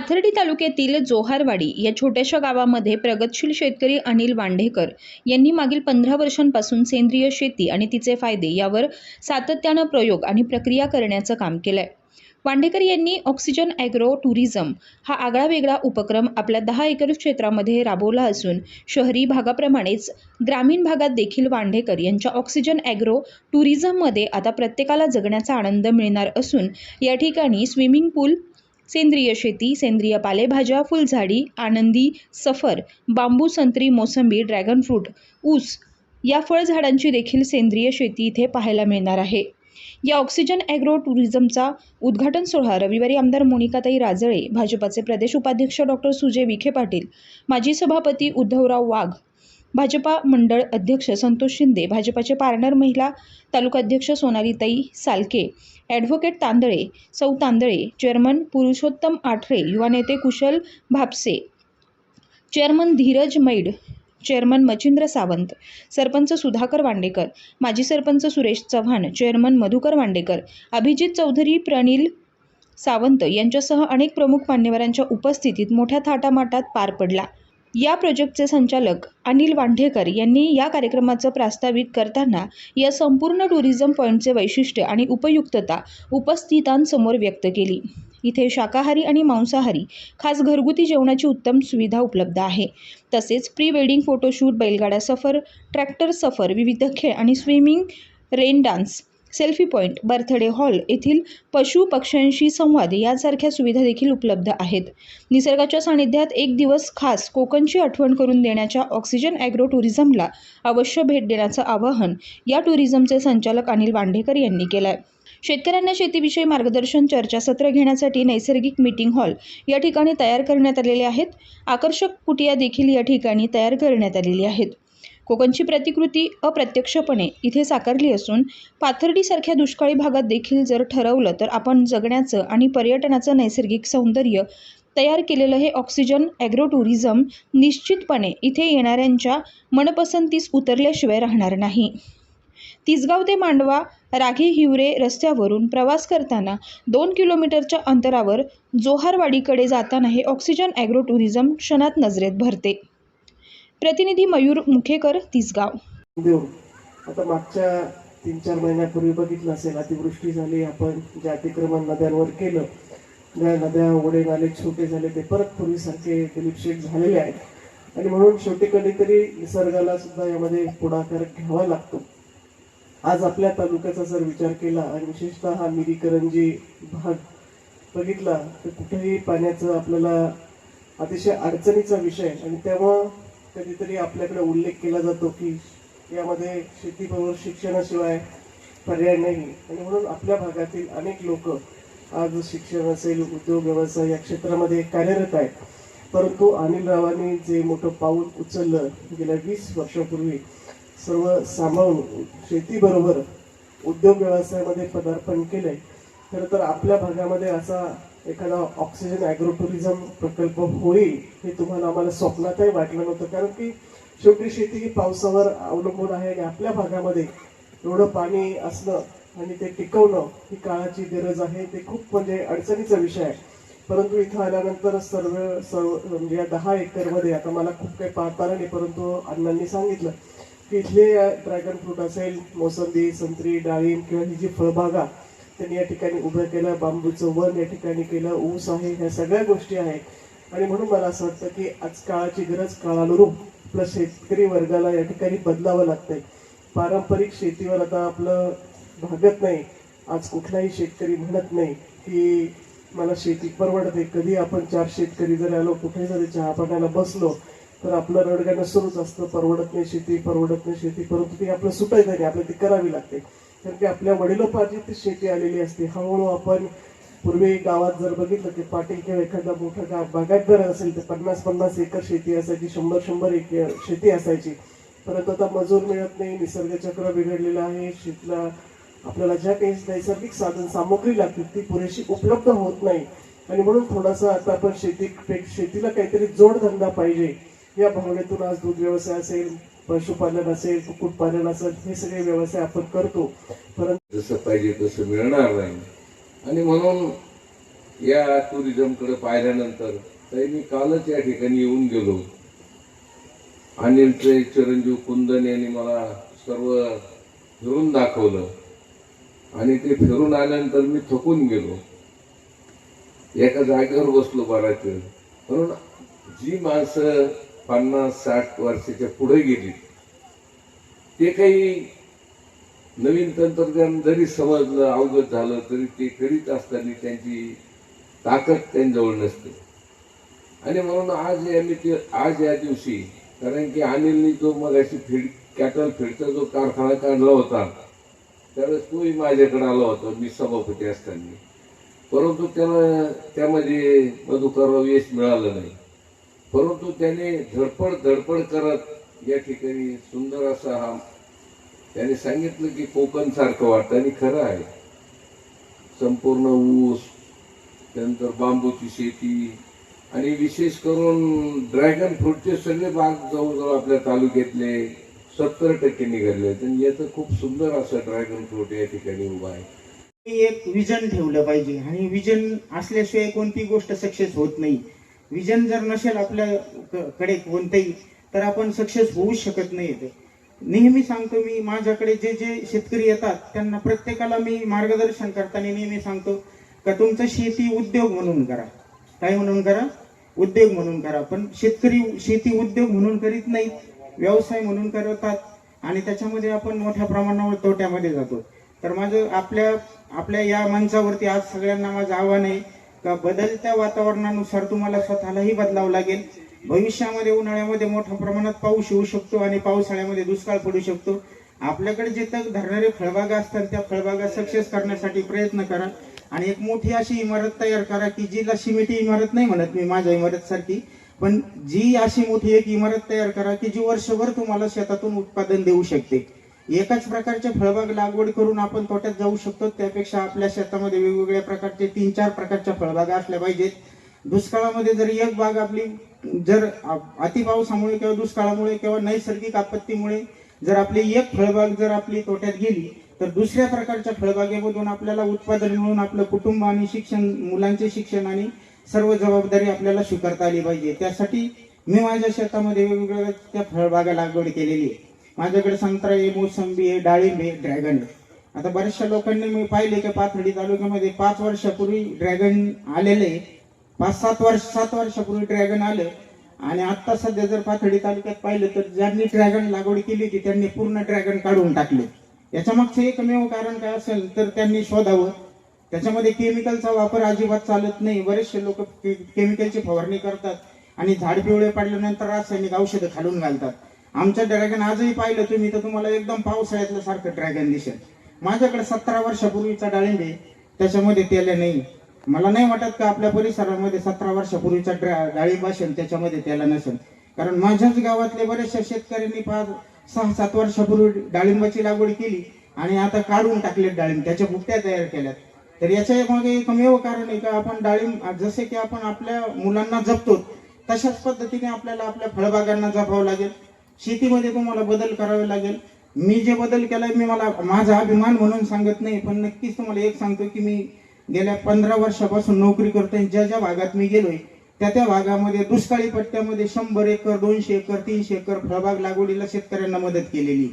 पाथर्डी तालुक्यातील जोहारवाडी या छोट्याशा गावामध्ये प्रगतशील शेतकरी अनिल वांढेकर यांनी मागील 15 वर्षांपासून सेंद्रिय शेती आणि तिचे फायदे यावर सातत्यानं प्रयोग आणि प्रक्रिया करण्याचं काम केलंय। वांढेकर यांनी ऑक्सिजन ॲग्रो टुरिझम हा आगळावेगळा उपक्रम आपल्या 10 एकर क्षेत्रामध्ये राबवला असून शहरी भागाप्रमाणेच ग्रामीण भागात देखील वांढेकर यांच्या ऑक्सिजन ॲग्रो टुरिझममध्ये आता प्रत्येकाला जगण्याचा आनंद मिळणार असून या ठिकाणी स्विमिंग पूल, सेंद्रिय शेती, सेंद्रिय पालेभाज्या, फुलझाडी, आनंदी सफर, बांबू, संत्री, मोसंबी, ड्रॅगन फ्रूट, ऊस या फळझाडांची देखील सेंद्रिय शेती इथे पाहायला मिळणार आहे। या ऑक्सिजन ॲग्रो टुरिझमचा उद्घाटन सोहळा रविवारी आमदार मोनिकाताई राजळे, भाजपाचे प्रदेश उपाध्यक्ष डॉक्टर सुजय विखे पाटील, माजी सभापती उद्धवराव वाघ, भाजपा मंडळ अध्यक्ष संतोष शिंदे, भाजपाचे पारनेर महिला तालुकाध्यक्ष सोनालीताई सालके, ॲडव्होकेट तांदळे, सौ तांदळे, चेअरमन पुरुषोत्तम आठरे, युवा नेते कुशल भापसे, चेअरमन धीरज मैड, चेअरमन मचिंद्र सावंत, सरपंच सुधाकर वांडेकर, माजी सरपंच सुरेश चव्हाण, चेअरमन मधुकर वांडेकर, अभिजित चौधरी, प्रणिल सावंत यांच्यासह अनेक प्रमुख मान्यवरांच्या उपस्थितीत मोठ्या थाटामाटात पार पडला। या प्रोजेक्टचे संचालक अनिल वांढेकर यांनी या कार्यक्रमाचं प्रास्ताविक करताना या संपूर्ण टुरिझम पॉईंटचे वैशिष्ट्य आणि उपयुक्तता उपस्थितांसमोर व्यक्त केली। इथे शाकाहारी आणि मांसाहारी खास घरगुती जेवणाची उत्तम सुविधा उपलब्ध आहे। तसेच प्री वेडिंग फोटोशूट, बैलगाडा सफर, ट्रॅक्टर सफर, विविध खेळ आणि swimming, rain dance, selfie point, birthday hall येथील पशु पक्ष्यांशी संवाद यासारख्या सुविधा देखील उपलब्ध आहेत। निसर्गाच्या सानिध्यात एक दिवस खास कोकणची आठवण करून देण्याच्या ऑक्सिजन ॲग्रो टुरिझमला अवश्य भेट देण्याचं आवाहन या टुरिझमचे संचालक अनिल वांढेकर यांनी केलं आहे। शेतकऱ्यांना शेतीविषयी मार्गदर्शन, चर्चासत्र घेण्यासाठी नैसर्गिक मीटिंग हॉल या ठिकाणी तयार करण्यात आलेले आहेत। आकर्षक कुटिया देखील या ठिकाणी तयार करण्यात आलेली आहेत। कोकणची प्रतिकृती अप्रत्यक्षपणे इथे साकारली असून पाथर्डीसारख्या दुष्काळी भागात देखील जर ठरवलं तर आपण जगण्याचं आणि पर्यटनाचं नैसर्गिक सौंदर्य तयार केलेलं हे ऑक्सिजन ॲग्रो टुरिझम निश्चितपणे इथे येणाऱ्यांच्या मनपसंतीस उतरल्याशिवाय राहणार नाही। तिसगाव ते मांडवा राघे हिवरे रस्त्यावरून प्रवास करताना 2 किलोमीटरच्या अंतरावर जोहारवाडीकडे जाताना हे ऑक्सिजन ॲग्रो टुरिझम क्षणात नजरेत भरते। प्रतिनिधी मयूर मुखेकर, तिसगाव। आता मागच्या 3-4 महिन्यापूर्वी बघितलं असेल, अतिवृष्टी झाली, आपण जे अतिक्रमण नद्यांवर केलं, ज्या नद्या, ओढे, नाले छोटे झाले ते परत पूर्वीसारखे दिलीपशेठ झालेले आहेत आणि म्हणून शेवटी कधीतरी निसर्गाला सुद्धा यामध्ये पुढाकार घ्यावा लागतो। आज आपल्या तालुक्याचा जर विचार केला आणि विशेषतः हा मिरीकरंजी भाग बघितला तर कुठेही पाण्याचं आपल्याला अतिशय अडचणीचा विषय आणि त्यामुळं कधीतरी आपल्याकडे उल्लेख केला जातो की यामध्ये शेतीबरोबर शिक्षणाशिवाय पर्याय नाही आणि म्हणून आपल्या भागातील अनेक लोक आज शिक्षण असेल, उद्योग व्यवसाय या क्षेत्रामध्ये कार्यरत आहेत। परंतु अनिल रावांनी जे मोठं पाऊल उचललं गेल्या 20 वर्षापूर्वी, सर्व सांभाळून शेतीबरोबर उद्योग व्यवसायामध्ये पदार्पण केलंय। खरं तर आपल्या भागामध्ये असा एखादा ऑक्सिजन ॲग्रो टुरिझम प्रकल्प होईल हे तुम्हाला आम्हाला स्वप्नातही वाटलं नव्हतं, कारण की शेवटी शेती ही पावसावर अवलंबून आहे आणि आपल्या भागामध्ये एवढं पाणी असणं आणि ते टिकवणं ही काळाची गरज आहे। ते खूप म्हणजे अडचणीचा विषय आहे। परंतु इथं आल्यानंतर म्हणजे या 10 एकरमध्ये आता मला खूप काही पाहता नाही, परंतु अण्णांनी सांगितलं की इथले ड्रॅगन फ्रूट असेल, मोसंबी, संत्री, डाळिंब किंवा ही जी फळबागा त्यांनी या ठिकाणी उभं केलं, बांबूचं वन या ठिकाणी केलं, ऊस आहे, ह्या सगळ्या गोष्टी आहेत। आणि म्हणून मला असं वाटतं की आज काळाची गरज, काळानुरूप आपल्या शेतकरी वर्गाला या ठिकाणी बदलावं लागतंय। पारंपरिक शेतीवर आता आपलं भागत नाही। आज कुठलाही शेतकरी म्हणत नाही की मला शेती परवडते। कधी आपण 4 शेतकरी जर आलो, कुठेही जरी चहा पाण्याला बसलो तर आपलं रडगाणं सुरूच असतं, परवडत नाही शेती, परवडत नाही शेती। परंतु ती आपलं सुटायचं नाही, आपल्याला ती करावी लागते, कारण की आपल्या वडिलोपार्जित ती शेती आलेली असते। हळूहळू आपण पूर्वी गावात जर बघितलं की पाटील किंवा एखादा मोठा बागायतदार असेल तर 50-50 एकर शेती असायची, 100-100 एकर शेती असायची। परंतु आता मजूर मिळत नाही, निसर्ग चक्र बिघडलेलं आहे, शेतीला आपल्याला ज्या काही नैसर्गिक साधन सामग्री लागते ती पुरेशी उपलब्ध होत नाही आणि म्हणून थोडासा आता आपण शेतीला काहीतरी जोडधंदा पाहिजे या भावनेतून आज दूध व्यवसाय असेल, पशुपालन असेल, कुक्कुटपालन असेल, हे सगळे व्यवसाय आपण करतो। परंतु जसं पाहिजे तसं मिळणार नाही आणि म्हणून या टुरिझमकडे पाहिल्यानंतर तर मी कालच या ठिकाणी येऊन गेलो. अनिलचे चिरंजीव कुंदन यांनी मला सर्व फिरून दाखवलं आणि ते फिरून आल्यानंतर मी थकून गेलो. एका जागेवर बसलो बराच वेळ. म्हणून जी माणसं 50-60 वर्षाच्या पुढे गेली ते काही नवीन तंत्रज्ञान जरी समजलं अवगत झालं तरी ते करीत असताना त्यांची ताकद त्यांच्याजवळ नसते. आणि म्हणून आज या दिवशी, कारण की अनिलनी जो मगाशी कॅटल फीडचा जो कारखाना काढला होता त्यावेळेस तोही माझ्याकडे आला होता मी सभापती असताना. परंतु त्याला त्यामध्ये मधुकरराव यश मिळालं नाही. परंतु त्याने धडपड करत या ठिकाणी सुंदर असा हा त्याने सांगितलं की कोकण सारखं वाटतं आणि खरं आहे. संपूर्ण ऊस, त्यानंतर बांबूची शेती आणि विशेष करून ड्रॅगन फ्रूटचे सगळे बाग जवळजवळ आपल्या तालुक्यातले 70% निघाले आहेत आणि याचं खूप सुंदर असं ड्रॅगन फ्रूट या ठिकाणी उभा आहे. एक विजन ठेवलं पाहिजे आणि विजन असल्याशिवाय कोणती गोष्ट सक्सेस होत नाही. विजन जर नसेल आपल्याकडे कोणतंही तर आपण सक्सेस होऊ शकत नाही. नेहमी सांगतो मी, माझ्याकडे जे शेतकरी येतात त्यांना प्रत्येकाला मी मार्गदर्शन करताना नेहमी सांगतो का तुमचं शेती उद्योग म्हणून करा. काय म्हणून करा? उद्योग म्हणून करा. पण शेतकरी शेती उद्योग म्हणून करीत नाहीत, व्यवसाय म्हणून करतात आणि त्याच्यामध्ये आपण मोठ्या प्रमाणावर तोट्यामध्ये जातो. तर माझं आपल्या या मंचावरती आज सगळ्यांना माझं आव्हान आहे का बदलत्या वातावरणानुसार तुम्हाला स्वतःलाही बदलावं लागेल. भविष्यामध्ये उन्हाळ्यामध्ये मोठ्या प्रमाणात पाऊस येऊ शकतो आणि पावसाळ्यामध्ये दुष्काळ पडू शकतो. आपल्याकडे जे तग धरणारे फळबागा असतात त्या फळबागा सक्सेस करण्यासाठी प्रयत्न करा आणि एक मोठी अशी इमारत तयार करा की जिला सिमेंटी इमारत नाही म्हणत मी माझ्या इमारत सारखी, पण जी अशी मोठी एक इमारत तयार करा की जी वर्षभर तुम्हाला शेतातून उत्पादन देऊ शकते. एकाच प्रकारच्या फळबाग लागवड करून आपण तोट्यात जाऊ शकतो. त्यापेक्षा आपल्या शेतामध्ये वेगवेगळ्या प्रकारचे 3-4 प्रकारच्या फळबागा असल्या पाहिजेत. दुष्काळामध्ये जर एक बाग आपली जर अतिपावसामुळे किंवा दुष्काळामुळे किंवा नैसर्गिक आपत्तीमुळे जर आपली एक फळबाग जर आपली तोट्यात गेली तर दुसऱ्या प्रकारच्या फळबागेमधून आपल्याला उत्पादन मिळून आपलं कुटुंब आणि शिक्षण, मुलांचे शिक्षण आणि सर्व जबाबदारी आपल्याला स्वीकारता आली पाहिजे. त्यासाठी मी माझ्या शेतामध्ये वेगवेगळ्या त्या फळबागा लागवड केलेली आहे. माझ्याकडे संत्रा आहे, मोसंबी आहे, डाळिंब आहे, ड्रॅगन आहे. आता बऱ्याचशा लोकांनी मी पाहिले की पाथर्डी तालुक्यामध्ये 5 वर्षापूर्वी ड्रॅगन आलेले, 7 वर्षापूर्वी ड्रॅगन आलं आणि आता सध्या जर पाथर्डी तालुक्यात पाहिलं तर ज्यांनी ड्रॅगन लागवड केली होती त्यांनी पूर्ण ड्रॅगन काढून टाकले. याच्या मागचं एकमेव कारण काय असेल तर त्यांनी शोधावं. त्याच्यामध्ये केमिकलचा वापर अजिबात चालत नाही. बरेचसे लोक केमिकलची फवारणी करतात आणि झाड पिवळे पडल्यानंतर रासायनिक औषधं खालून घालतात. आमचं ड्रॅगन आजही पाहिलं तुम्ही तर तुम्हाला एकदम पावसाळ्यातलं सारखं ड्रॅगन दिसेल. माझ्याकडे 17 वर्षापूर्वीचा डाळिंब आहे, त्याच्यामध्ये तेल नाही. मला नाही वाटत का आपल्या परिसरामध्ये 17 वर्षापूर्वीचा डाळिंब असेल त्याच्यामध्ये तेल नसेल. कारण माझ्याच गावातले बरेचशा शेतकऱ्यांनी 6-7 वर्षापूर्वी डाळिंबाची लागवड केली आणि आता काढून टाकले डाळिंब, त्याच्या बुट्ट्या तयार केल्यात. तर याच्या मागे एकमेव कारण आहे का आपण डाळिंब जसे की आपण आपल्या मुलांना जपतो तशाच पद्धतीने आपल्याला आपल्या फळबागांना जपावं लागेल. शेतीमध्ये तुम्हाला बदल करावे लागेल. मी जे बदल केलाय मी माझा अभिमान म्हणून सांगत नाही, पण नक्कीच तुम्हाला एक सांगतो की मी गेल्या 15 वर्षापासून नोकरी करतोय. ज्या भागात मी गेलोय त्या भागामध्ये दुष्काळी पट्ट्यामध्ये 100 एकर, 200 एकर, 300 एकर फळबाग लागवडीला शेतकऱ्यांना मदत केलेली.